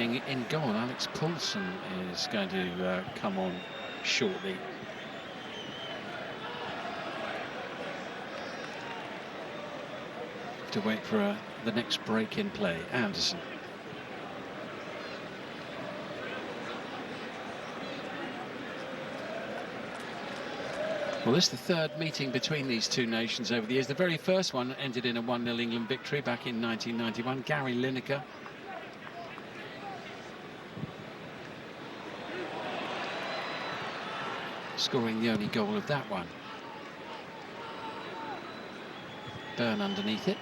keeping in goal. Alex Poulsen is going to come on shortly. To wait for the next break in play. Anderson. Well, this is the third meeting between these two nations over the years. The very first one ended in a 1-0 England victory back in 1991. Gary Lineker. Scoring the only goal of that one. Byrne underneath it.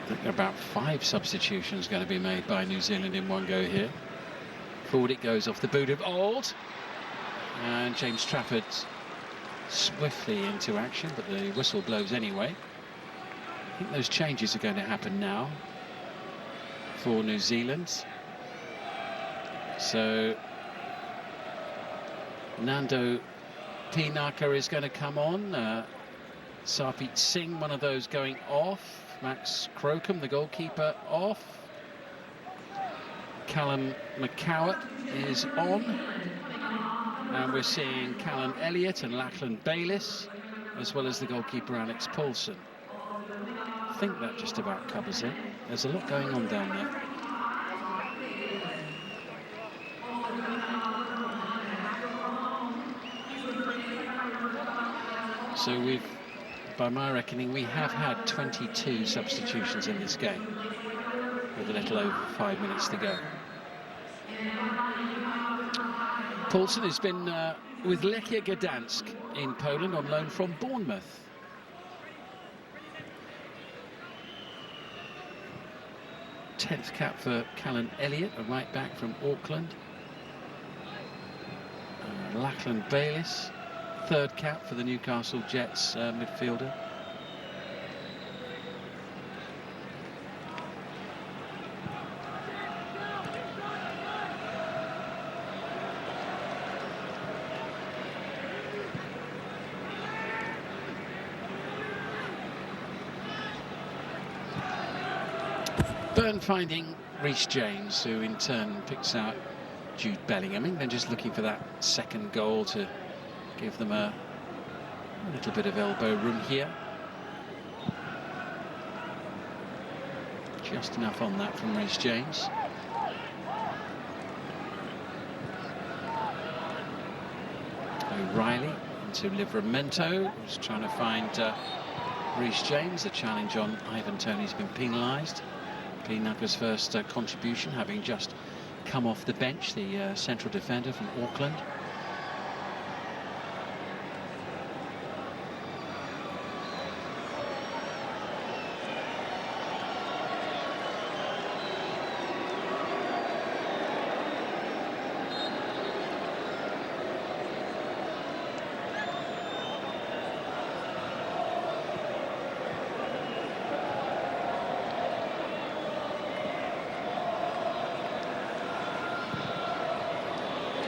I think there are about 5 substitutions going to be made by New Zealand in one go here. Forward it goes off the boot of Auld. And James Trafford swiftly into action, but the whistle blows anyway. I think those changes are going to happen now for New Zealand. So Nando Pinaka is going to come on. Sarpreet Singh, one of those going off. Max Crocombe, the goalkeeper, off. Callum McCowart is on. And we're seeing Callan Elliott and Lachlan Bayliss, as well as the goalkeeper Alex Poulsen. I think that just about covers it. There's a lot going on down there. So we've, by my reckoning, we have had 22 substitutions in this game, with a little over 5 minutes to go. Poulsen has been with Lechia Gdansk in Poland on loan from Bournemouth. Tenth cap for Callan Elliott, a right back from Auckland. Lachlan Bayliss, third cap for the Newcastle Jets midfielder. Byrne finding Reece James, who in turn picks out Jude Bellingham. I mean, they're just looking for that second goal to give them a little bit of elbow room here. Just enough on that from Reece James. O'Reilly into Livramento, who's trying to find Reece James. The challenge on Ivan Toney's been penalised. Pinaka's first contribution, having just come off the bench, the central defender from Auckland.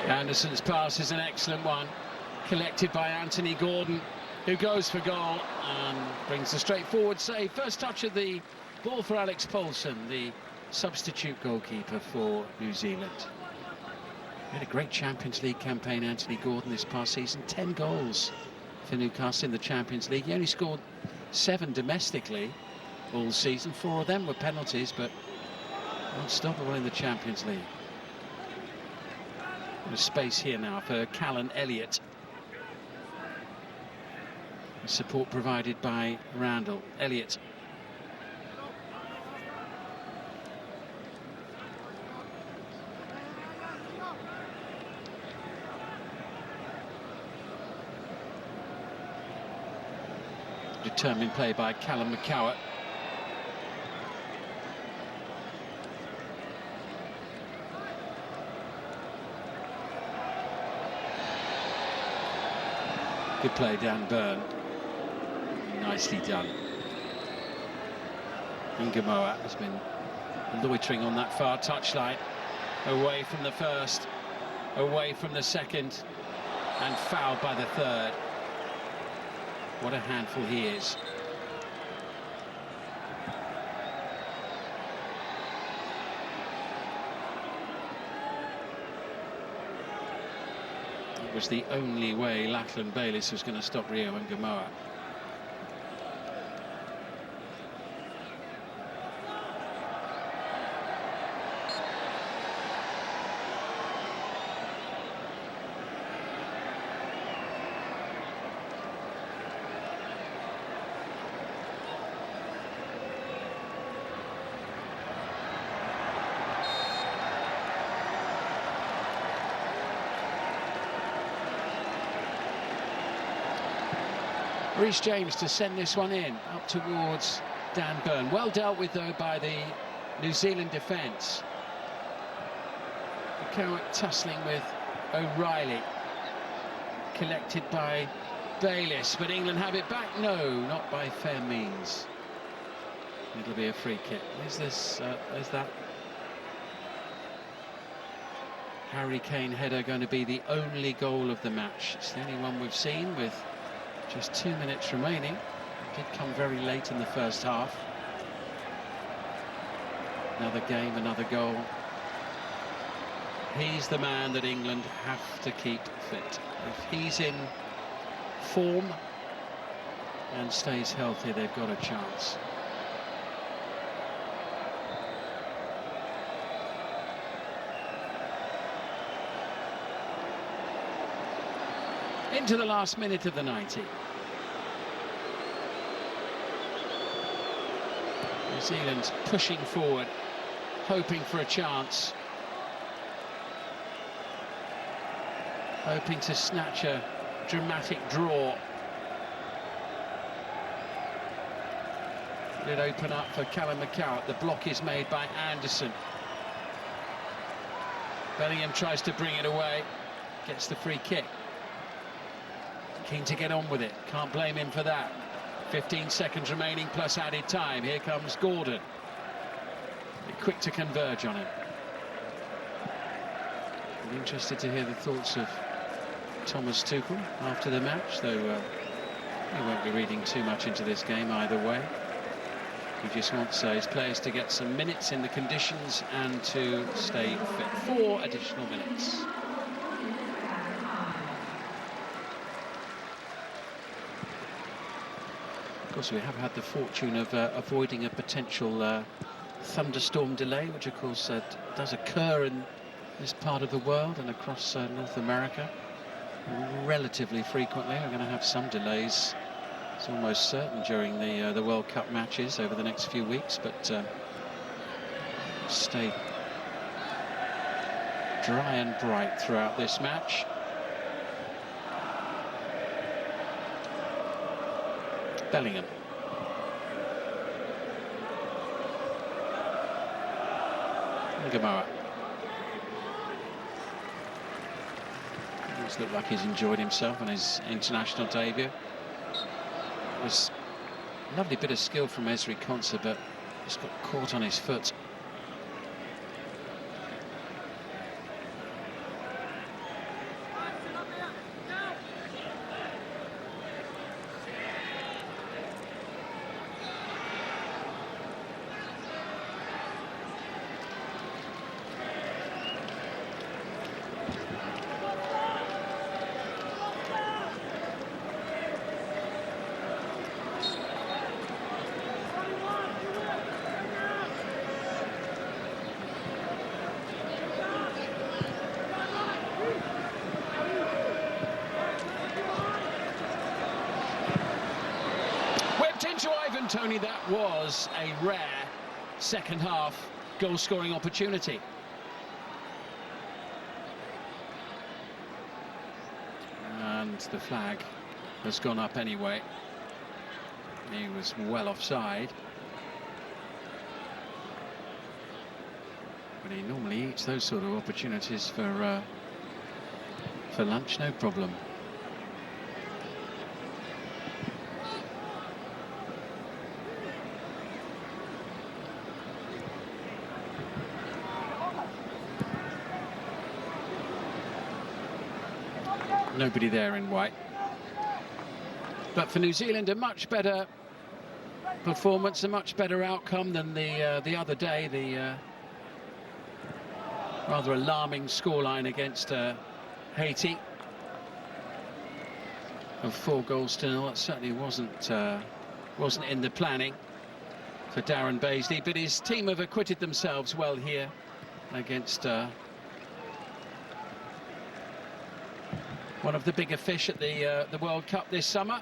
Anderson's pass is an excellent one, collected by Anthony Gordon, who goes for goal and brings a straightforward save. First touch of the ball for Alex Poulsen, the substitute goalkeeper for New Zealand. He had a great Champions League campaign, Anthony Gordon, this past season. 10 goals for Newcastle in the Champions League. He only scored 7 domestically all season. 4 of them were penalties, but unstoppable in the Champions League. There's space here now for Callan Elliott. Support provided by Randall. Elliott. Determined play by Callum McCowart. Good play, Dan Byrne. Nicely done. Ingamoa has been loitering on that far touchline, away from the first, away from the second, and fouled by the third. What a handful he is. It was the only way Lachlan Bayliss was going to stop Rio and Gamoa. Reece James to send this one in, up towards Dan Burn. Well dealt with, though, by the New Zealand defence. McCowan tussling with O'Reilly. Collected by Bayliss, but England have it back. No, not by fair means. It'll be a free kick. Is that Harry Kane header going to be the only goal of the match? It's the only one we've seen with just 2 minutes remaining. It did come very late in the first half. Another game, another goal. He's the man that England have to keep fit. If he's in form and stays healthy, they've got a chance. Into the last minute of the 90. New Zealand's pushing forward, hoping for a chance, hoping to snatch a dramatic draw. It open up for Callum McCowan. The block is made by Anderson. Bellingham tries to bring it away, gets the free kick. Keen to get on with it, can't blame him for that. 15 seconds remaining plus added time. Here comes Gordon. They're quick to converge on him. I'm interested to hear the thoughts of Thomas Tuchel after the match, though he won't be reading too much into this game either way. He just wants his players to get some minutes in the conditions and to stay fit. 4 additional minutes. Of course, we have had the fortune of avoiding a potential thunderstorm delay, which of course does occur in this part of the world and across North America relatively frequently. We're going to have some delays, it's almost certain, during the World Cup matches over the next few weeks, but stay dry and bright throughout this match. Bellingham. And Gamoa. He's looked like he's enjoyed himself on his international debut. It was a lovely bit of skill from Ezri Konsa, but just got caught on his foot. Tony, that was a rare second half goal-scoring opportunity. And the flag has gone up anyway. He was well offside. But he normally eats those sort of opportunities for lunch, no problem. Nobody there in white. But for New Zealand, a much better performance, a much better outcome than the other day. The rather alarming scoreline against Haiti of 4 goals to 0. That certainly wasn't in the planning for Darren Bazley, but his team have acquitted themselves well here against one of the bigger fish at the World Cup this summer.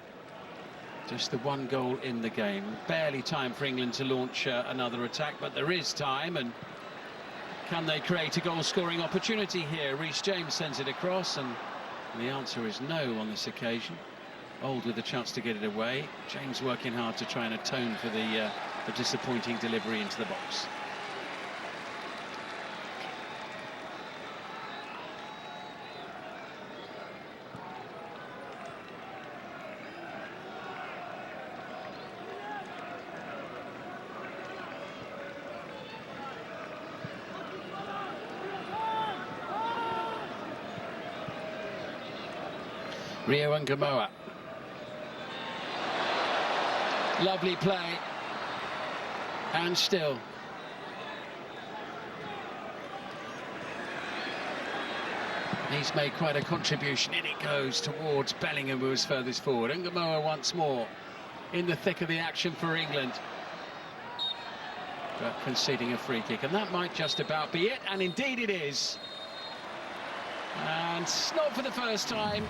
Just the 1 goal in the game. Barely time for England to launch another attack, but there is time, and can they create a goal-scoring opportunity here? Reece James sends it across, and the answer is no on this occasion. Old with a chance to get it away. James working hard to try and atone for the disappointing delivery into the box. Rio Ngamoa. Lovely play. And still. He's made quite a contribution. In it goes towards Bellingham, who is furthest forward. Ngamoa once more in the thick of the action for England. But conceding a free kick. And that might just about be it. And indeed it is. And not for the first time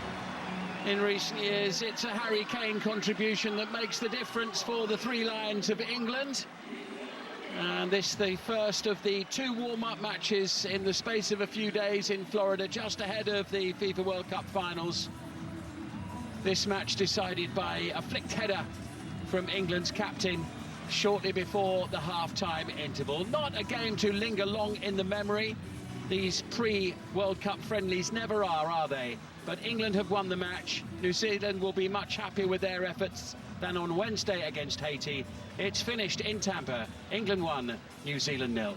in recent years. It's a Harry Kane contribution that makes the difference for the Three Lions of England. And this the first of the 2 warm-up matches in the space of a few days in Florida, just ahead of the FIFA World Cup finals. This match decided by a flicked header from England's captain shortly before the half-time interval. Not a game to linger long in the memory. These pre-World Cup friendlies never are they? But England have won the match. New Zealand will be much happier with their efforts than on Wednesday against Haiti. It's finished in Tampa. England 1, New Zealand 0.